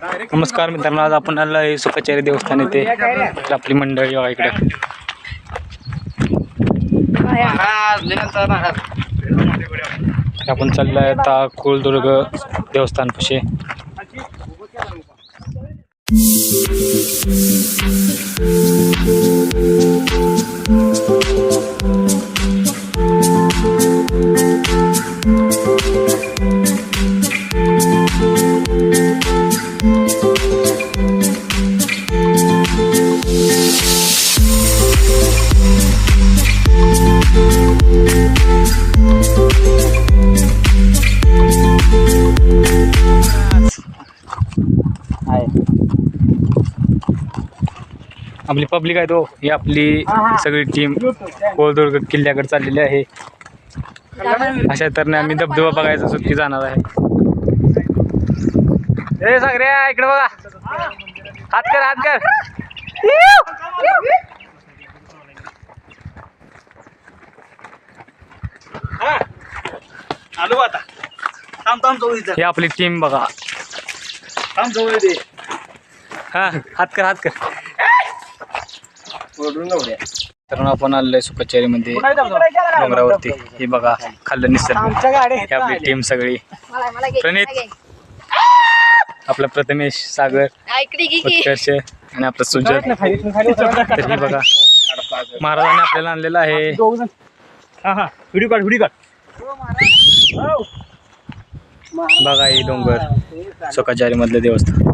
नमस्कार मित्रांनो, आज आपण आलो आहे सुखाचारी देवस्थान येथे. तर आपली मंडळी बघा इकडे. आपण चाललोय आता कुलदुर्ग देवस्थान पाशी. आपली पब्लिक आहे तो, ही आपली सगळी टीम कुलदुर्ग किल्ल्याकडे चाललेली आहे. अशा तऱ्हेने आम्ही धबधबा बघायचा सुट्टी जाणार आहे. ए सागऱ्या इकडे बघा, हात कर हात कर. आलो आता. ही आपली टीम बघा. हा हात कर हात कर. तर आपण आलोय सुखाचारी मध्ये डोंगरावरती. हे बघा खाल्लं निसर्ग. ही आपली टीम सगळी. प्रणित, आपला प्रथमेश, सागर, उत्कर्ष आणि आपला सुजय. तर हे बघा महाराजांनी आपल्याला आणलेलं आहे. व्हिडिओ काढ. बघा हे डोंगर सुखाचारी मधलं देवस्थान.